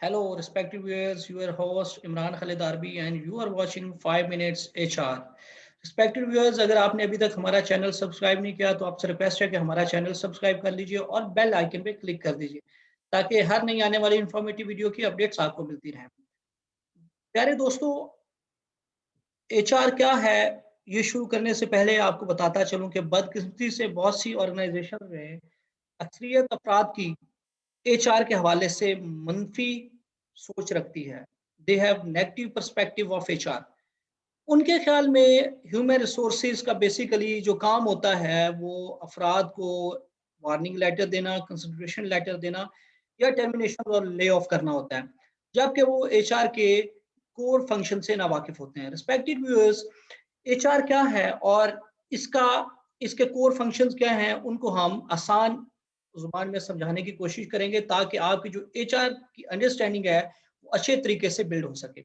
Hello, respected viewers. Your host Imran Khalid Arbi, and you are watching 5 Minutes HR. Respected viewers, अगर आपने अभी तक हमारा channel subscribe नहीं किया तो आपसे रिक्वेस्ट है कि हमारा चैनल सब्सक्राइब कर लीजिए और बेल आइकन पे क्लिक कर दीजिए ताकि हर नई आने वाली इंफॉर्मेटिव वीडियो की अपडेट्स आपको मिलती रहें। प्यारे दोस्तों, एचआर क्या है, ये शुरू करने से पहले आपको बताता चलूं कि बदकिस्मती से बहुत सी ऑर्गेनाइजेशन में अक्सरियत अफराद की एचआर के हवाले से मनफी सोच रखती है। They have negative perspective of HR. उनके ख्याल में ह्यूमन रिसोर्सेज का बेसिकली जो काम होता है वो अफराद को वार्निंग लेटर देना, कंसिडरेशन लेटर देना या टर्मिनेशन और ले ऑफ करना होता है, जबकि वो एचआर के कोर फंक्शन से नावाकिफ होते हैं। रिस्पेक्टेड व्यूअर्स, एचआर क्या है और इसका इसके कोर फंक्शंस क्या हैं, उनको हम आसान जुबान में समझाने की कोशिश करेंगे ताकि आपकी जो एचआर की अंडरस्टैंडिंग है वो अच्छे तरीके से बिल्ड हो सके।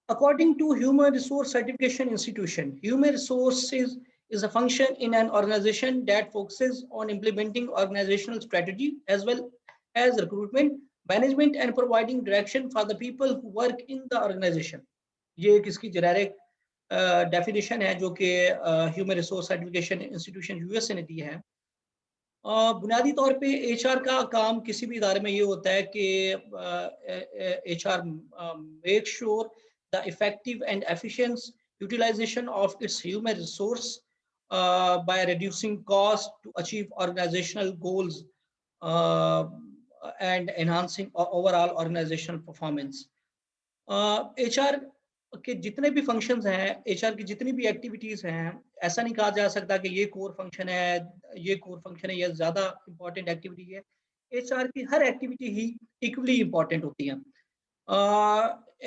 According to Human Resource Certification Institution, human resources is a function in an organization that focuses on implementing organizational strategy as well as recruitment, management and providing direction for the people who work in the organization. ये एक इसकी generic definition है जो कि human resource certification institution USA ने दी है। बुनियादी तौर पे एचआर का काम किसी भी इदारे में ये होता है कि HR make sure the effective and efficient utilisation of its human resource by reducing cost to achieve organizational goals and enhancing overall organizational performance. HR के जितने भी फंक्शंस हैं, एचआर की जितनी भी एक्टिविटीज हैं, ऐसा नहीं कहा जा सकता कि ये कोर फंक्शन है, ये कोर फंक्शन है, ये ज्यादा इंपॉर्टेंट एक्टिविटी है। एचआर की हर एक्टिविटी ही इक्वली इंपॉर्टेंट होती है।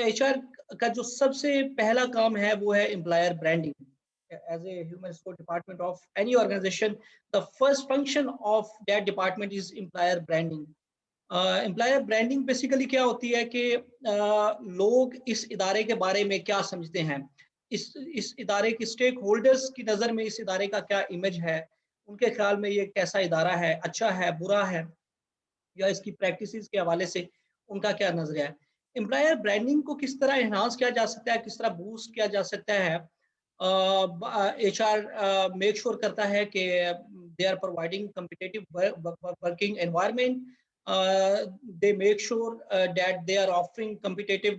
एचआर का जो सबसे पहला काम है वो है employer branding. As a human resource department of any organization, the first function of that department is employer branding. Employer branding basically क्या होती है कि लोग इस इदारे के बारे में क्या समझते हैं, इस इदारे की स्टेक होल्डर्स की नज़र में इस इदारे का क्या इमेज है, उनके ख्याल में ये कैसा इदारा है, अच्छा है, बुरा है, या इसकी प्रैक्टिसेस के हवाले से उनका क्या नजरिया है। एम्प्लॉयर ब्रांडिंग को किस तरह इन्हांस किया जा सकता है, किस तरह बूस्ट किया जा सकता है। एच आर मेक श्योर करता है कि they are providing competitive working environment, they make sure that they are offering competitive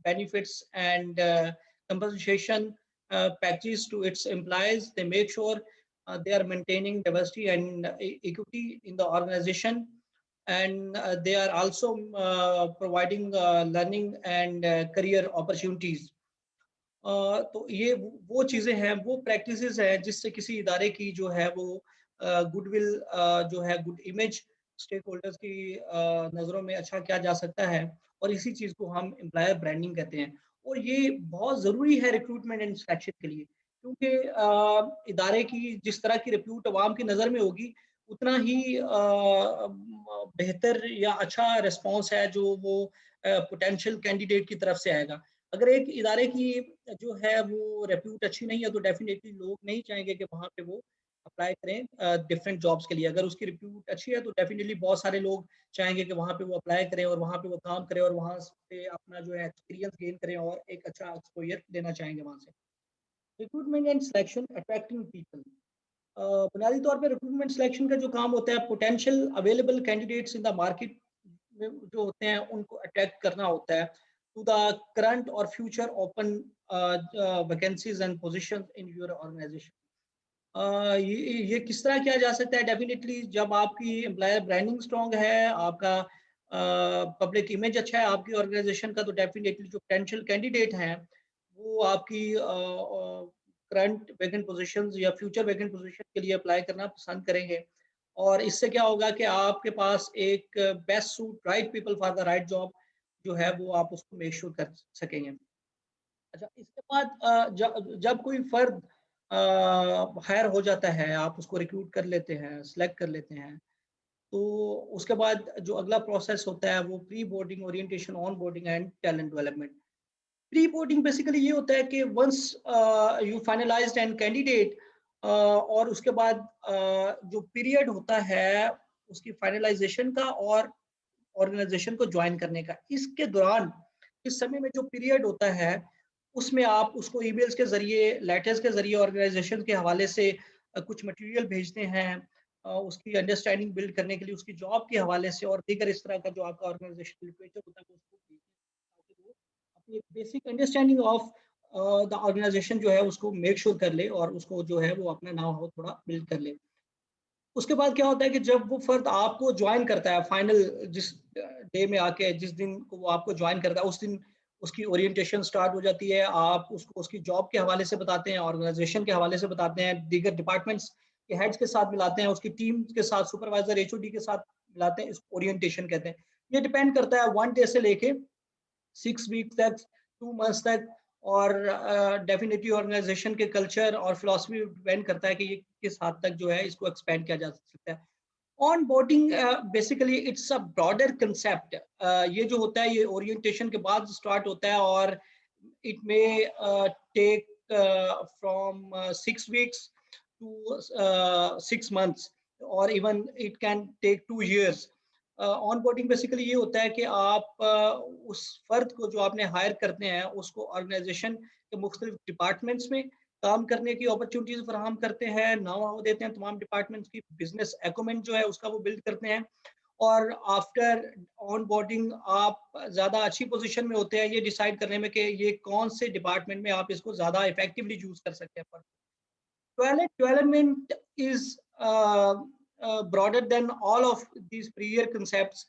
benefits and compensation packages to its employees. They make sure they are maintaining diversity and equity in the organization, and they are also providing learning and career opportunities. तो ये वो चीज़ें हैं, वो practices हैं जिससे किसी इदारे की जो है वो गुडविल, जो है गुड इमेज स्टेक होल्डर्स की नज़रों में अच्छा किया जा सकता है, और इसी चीज़ को हम एम्प्लॉयर ब्रांडिंग कहते हैं। और ये बहुत ज़रूरी है रिक्रूटमेंट एंड सिलेक्शन के लिए, क्योंकि इदारे की जिस तरह की रिप्यूट अवाम की नज़र में होगी उतना ही बेहतर या अच्छा रिस्पॉन्स है जो वो पोटेंशियल कैंडिडेट की तरफ से आएगा। अगर एक इदारे की जो है वो रेप्यूट अच्छी नहीं है तो डेफिनेटली लोग नहीं चाहेंगे कि वहाँ पे वो अप्लाई करें डिफरेंट जॉब्स के लिए। अगर उसकी रिप्यूट अच्छी है तो डेफिनेटली बहुत सारे लोग चाहेंगे कि वहाँ पे वो अप्लाई करें और वहाँ पे वो काम करें और वहाँ पे अपना जो है एक्सपीरियंस गेन करें और एक अच्छा एक्सपोजर लेना चाहेंगे वहाँ से। Recruitment and selection, attracting people. बुनियादी तौर पे रिक्रूटमेंट सिलेक्शन का जो काम होता है potential available candidates in the market में जो होते हैं उनको अट्रैक्ट करना होता है टू द करंट और future open vacancies and positions in your organisation. ये किस तरह किया जा सकता है? डेफिनेटली जब आपकी एम्प्लॉयर ब्रांडिंग स्ट्रॉन्ग है, आपका पब्लिक इमेज अच्छा है आपकी ऑर्गेनाइजेशन का, तो डेफिनेटली जो पोटेंशियल कैंडिडेट हैं वो आपकी करंट वैकेंट पोजीशंस या फ्यूचर वैकेंट पोजीशन के लिए अप्लाई करना पसंद करेंगे। और इससे क्या होगा कि आपके पास एक best suit right people for the right job जो है वो आप उसको मेक श्योर कर सकेंगे। अच्छा, इसके बाद जब कोई फर्द हायर हो जाता है, आप उसको रिक्रूट कर लेते हैं, सिलेक्ट कर लेते हैं, तो उसके बाद जो अगला प्रोसेस होता है वो pre boarding, orientation, on boarding and talent development. Pre boarding basically ये होता है कि once you finalised and candidate, और उसके बाद जो पीरियड होता है उसकी फाइनलाइजेशन का और ऑर्गेनाइजेशन को ज्वाइन करने का। इसके दौरान इस समय में जो पीरियड होता है उसमें आप उसको ईमेल्स के ज़रिए, लेटर्स के ज़रिए ऑर्गेनाइजेशन के हवाले से कुछ मटेरियल भेजते हैं, उसकी अंडरस्टैंडिंग बिल्ड करने के लिए, उसकी जॉब के हवाले से और दीगर इस तरह का जो आपका ऑर्गेनाइजेशन लिटरेचर होता है उसको भेजते हैं, ताकि वो अपनी basic understanding of the organisation जो है उसको मेक श्योर कर ले और उसको जो है वो अपना नाउ हाउ थोड़ा बिल्ड कर ले। उसके बाद क्या होता है कि जब वो फर्द आपको ज्वाइन करता है फाइनल जिस डे में आके, जिस दिन को वो आपको ज्वाइन करता है उस दिन उसकी ओरिएंटेशन स्टार्ट हो जाती है। आप उसको उसकी जॉब के हवाले से बताते हैं, ऑर्गेनाइजेशन के हवाले से बताते हैं, दीगर डिपार्टमेंट्स के हेड्स के साथ मिलाते हैं, उसकी टीम के साथ, सुपरवाइजर, एचओडी के साथ मिलाते हैं। इसको ओरिएंटेशन कहते हैं। ये डिपेंड करता है 1 डे से लेके 6 वीक तक, 2 मंथ्स तक, और डेफिनेटली ऑर्गेनाइजेशन के कल्चर और फिलॉसफी डिपेंड करता है कि ये किस हद तक जो है इसको एक्सपेंड किया जा सकता है। On boarding basically it's a broader concept. ये जो होता है ये ओरिएंटेशन के बाद स्टार्ट होता है और it may take from 6 weeks to 6 months और even it can take 2 years। Onboarding basically ये होता है कि आप उस फर्द को जो आपने हायर करते हैं उसको ऑर्गेनाइजेशन के मुख्तलिफ डिपार्टमेंट्स में काम करने की अपॉर्चुनिटीज फराहम करते हैं, नाउ हाउ देते हैं तमाम डिपार्टमेंट्स की, बिजनेस एकुमेंट जो है उसका वो बिल्ड करते हैं। और आफ्टर ऑन बोर्डिंग आप ज़्यादा अच्छी पोजीशन में होते हैं ये डिसाइड करने में कि ये कौन से डिपार्टमेंट में आप इसको ज़्यादा इफेक्टिवली यूज कर सकते हैं। Development is broader than all of these prior concepts.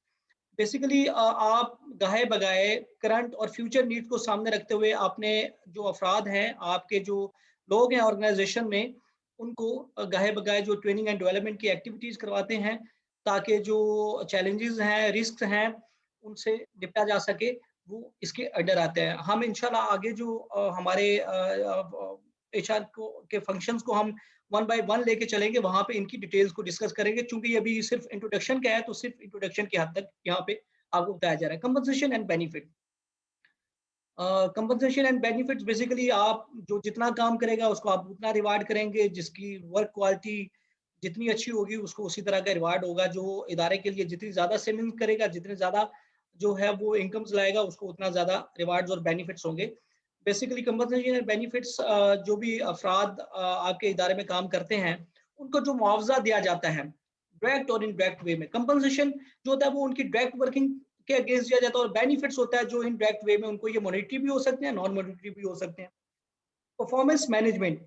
Basically आप गाहे बगाए करंट और फ्यूचर नीड को सामने रखते हुए आपने जो अफराद हैं, आपके जो लोग हैं ऑर्गेनाइजेशन में, उनको गाहे बगाए जो ट्रेनिंग एंड डेवलपमेंट की एक्टिविटीज करवाते हैं ताकि जो चैलेंजेस हैं, रिस्क हैं, उनसे निपटा जा सके, वो इसके अंडर आते हैं। हम इंशाल्लाह आगे जो हमारे एचआर को के फंक्शंस को हम वन बाय वन लेके चलेंगे, वहां पे इनकी डिटेल्स को डिस्कस करेंगे। चूंकि ये अभी सिर्फ इंट्रोडक्शन का है तो सिर्फ इंट्रोडक्शन की हद तक यहाँ पे आपको बताया जा रहा है। Compensation and benefit. Compensation and benefits basically आप जो जितना काम करेगा उसको आप उतना रिवार्ड करेंगे, जिसकी वर्क क्वालिटी जितनी अच्छी होगी उसको उसी तरह का रिवार्ड होगा। जो इदारे के लिए जितनी ज़्यादा सेविंग करेगा, जितने ज़्यादा जो है वो इनकम्स लाएगा, उसको उतना ज़्यादा रिवार्ड्स और बेनिफिट्स होंगे। बेसिकली कंपनसेशन एंड बेनिफिट्स जो भी अफराद आपके इदारे में काम करते हैं उनको जो मुआवजा दिया जाता है डायरेक्ट और इनडायरेक्ट वे में। कंपनसेशन जो होता है वो उनकी डायरेक्ट वर्किंग के अगेंस्ट दिया जाता है और बेनिफिट्स होता है जो इनडायरेक्ट वे में उनको ये मॉनेटरी भी हो सकते हैं, नॉन मॉनेटरी भी हो सकते हैं। Performance management.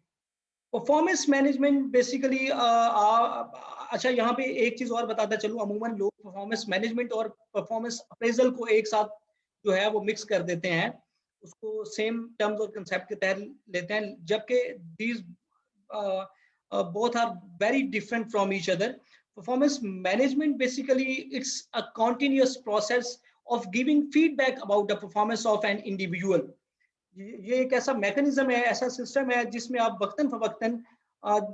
Performance management basically अच्छा यहाँ पे एक चीज और बताता चलूँ, अमूमन लोग परफॉर्मेंस मैनेजमेंट और परफॉर्मेंस अप्रेजल को एक साथ जो है वो मिक्स कर देते हैं, उसको सेम टर्म्स और कंसेप्ट के तहत लेते हैं, जबकि these both are very different from each other. Performance management basically it's a continuous process of giving feedback about the performance of an individual. ये एक ऐसा मैकेनिज्म है, ऐसा सिस्टम है जिसमें आप वक्तन फवक्तन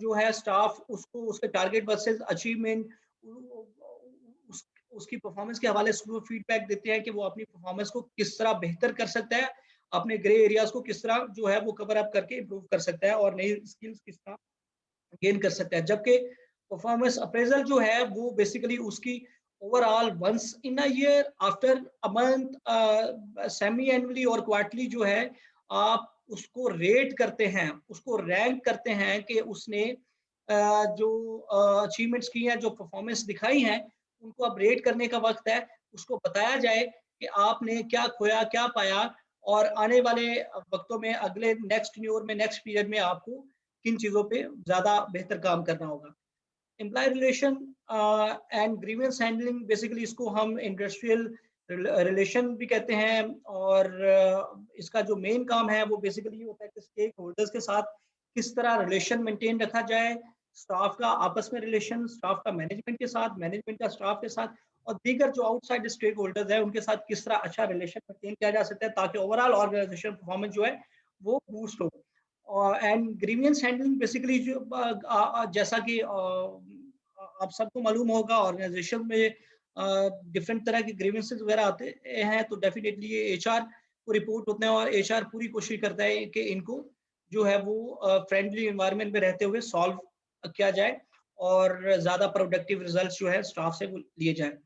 जो है स्टाफ उसको उसके टारगेट वर्सेस अचीवमेंट उसकी परफॉर्मेंस के हवाले से फीडबैक देते हैं कि वो अपनी परफॉर्मेंस को किस तरह बेहतर कर सकता है, अपने ग्रे एरियाज को किस तरह जो है वो कवर अप करके इम्प्रूव कर सकता है और नई स्किल्स किस तरह गेन कर सकता है। जबकि परफॉर्मेंस अप्रेजल जो है वो बेसिकली उसकी overall once in a year, after a month, semi annually और क्वार्टरली जो है आप उसको रेट करते हैं, उसको रैंक करते हैं कि उसने जो अचीवमेंट्स की हैं, जो परफॉर्मेंस दिखाई हैं, उनको अब रेट करने का वक्त है। उसको बताया जाए कि आपने क्या खोया, क्या पाया और आने वाले वक्तों में अगले नेक्स्ट न्यूर में नेक्स्ट पीरियड में आपको किन चीज़ों पे ज़्यादा बेहतर काम करना होगा। Employ relation and grievance handling, basically इसको हम इंडस्ट्रियल रिलेशन भी कहते हैं और इसका जो मेन काम है वो बेसिकली ये होता है कि स्टेक होल्डर्स के साथ किस तरह रिलेशन मेंटेन रखा जाए, स्टाफ का आपस में रिलेशन, स्टाफ का मैनेजमेंट के साथ, मैनेजमेंट का स्टाफ के साथ और दीगर जो आउटसाइड स्टेक होल्डर्स है उनके साथ किस तरह अच्छा रिलेशन मेंटेन किया जा सकता है ताकि ओवरऑल ऑर्गेनाइजेशन परफॉर्मेंस जो है वो बूस्ट हो। एंड ग्रीवियंस हैंडलिंग बेसिकली जो जैसा कि आप सबको मालूम होगा ऑर्गेनाइजेशन में डिफरेंट तरह के ग्रीवियंसेस वगैरह आते हैं, तो डेफिनेटली ये एचआर को रिपोर्ट होते हैं और एचआर पूरी कोशिश करता है कि इनको जो है वो फ्रेंडली एनवायरनमेंट में रहते हुए सॉल्व किया जाए और ज़्यादा प्रोडक्टिव रिजल्ट्स जो है स्टाफ से वो लिए जाए।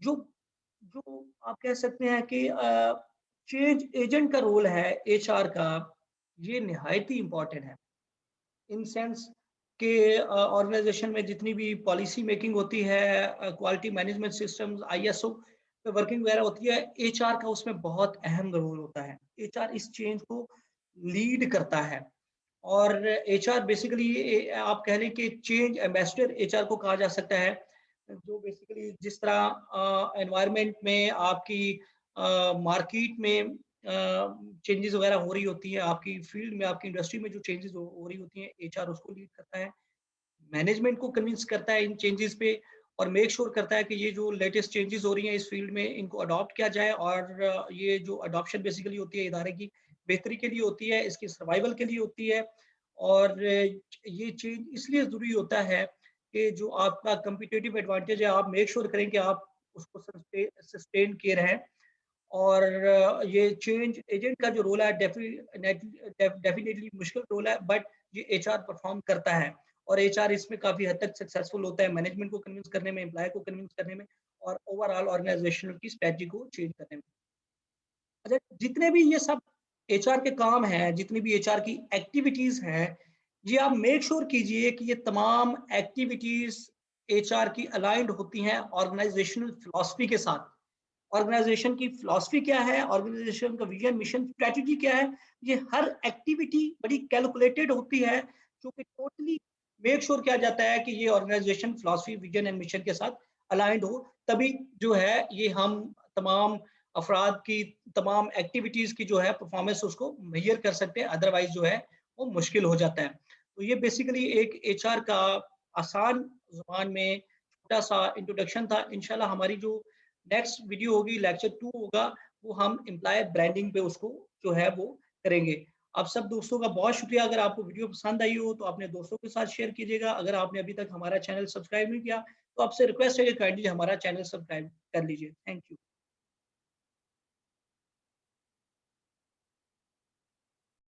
जो जो आप कह सकते हैं कि चेंज एजेंट का रोल है एचआर का, ये निहायत ही इम्पोर्टेंट है। इन सेंस कि ऑर्गेनाइजेशन में जितनी भी पॉलिसी मेकिंग होती है, क्वालिटी मैनेजमेंट सिस्टम्स, आईएसओ पे वर्किंग वगैरह होती है, एचआर का उसमें बहुत अहम रोल होता है। एचआर इस चेंज को लीड करता है और एचआर बेसिकली आप कह लें कि चेंज एम्बेसडर एचआर को कहा जा सकता है, जो बेसिकली जिस तरह एनवायरनमेंट में आपकी मार्केट में चेंजेस वगैरह हो रही होती है, आपकी फील्ड में, आपकी इंडस्ट्री में जो चेंजेस हो रही होती हैं, एचआर उसको लीड करता है। मैनेजमेंट को कन्विंस करता है इन चेंजेस पे और मेक श्योर करता है कि ये जो लेटेस्ट चेंजेस हो रही हैं इस फील्ड में इनको अडॉप्ट किया जाए और ये जो अडॉप्शन बेसिकली होती है इदारे की बेहतरी के लिए होती है, इसकी सर्वाइवल के लिए होती है और ये चेंज इसलिए ज़रूरी होता है कि जो आपका कम्पिटिटिव एडवांटेज है आप मेक श्योर करें कि आप उसको सस्टेन किए रहें और ये चेंज एजेंट का जो रोल है डेफिनेटली मुश्किल रोल है बट ये एचआर परफॉर्म करता है और एचआर इसमें काफ़ी हद तक सक्सेसफुल होता है मैनेजमेंट को कन्विंस करने में, एम्प्लॉय को कन्विंस करने में और ओवरऑल ऑर्गेनाइजेशन की स्ट्रेटजी को चेंज करने में। अच्छा, जितने भी ये सब एचआर के काम हैं, जितनी भी एचआर की एक्टिविटीज़ हैं, ये आप मेक श्योर कीजिए कि ये तमाम एक्टिविटीज़ एचआर की अलाइन्ड होती हैं ऑर्गेनाइजेशनल फिलॉसफी के साथ। ऑर्गेनाइजेशन की फिलॉसफी क्या है, ऑर्गेनाइजेशन का विजन, मिशन, स्ट्रैटेजी क्या है, ये हर एक्टिविटी बड़ी कैलकुलेटेड होती है, जो कि टोटली मेक श्योर किया जाता है कि ये organisation philosophy, vision and mission के साथ अलाइन्ड हो, तभी जो है ये हम तमाम अफराद की तमाम एक्टिविटीज़ की जो है परफॉर्मेंस उसको मेजर कर सकते हैं, अदरवाइज़ जो है वो मुश्किल हो जाता है। तो ये बेसिकली एक एचआर का आसान ज़ुबान में छोटा-सा इंट्रोडक्शन था। इंशाल्लाह हमारी जो नेक्स्ट वीडियो होगी, लेक्चर 2 होगा, वो हम एम्प्लॉयर ब्रांडिंग पे उसको जो है वो करेंगे। आप सब दोस्तों का बहुत शुक्रिया। अगर आपको वीडियो पसंद आई हो तो अपने दोस्तों के साथ शेयर कीजिएगा। अगर आपने अभी तक हमारा चैनल सब्सक्राइब नहीं किया तो आपसे रिक्वेस्ट है कि काइंडली हमारा चैनल सब्सक्राइब कर लीजिए। Thank you.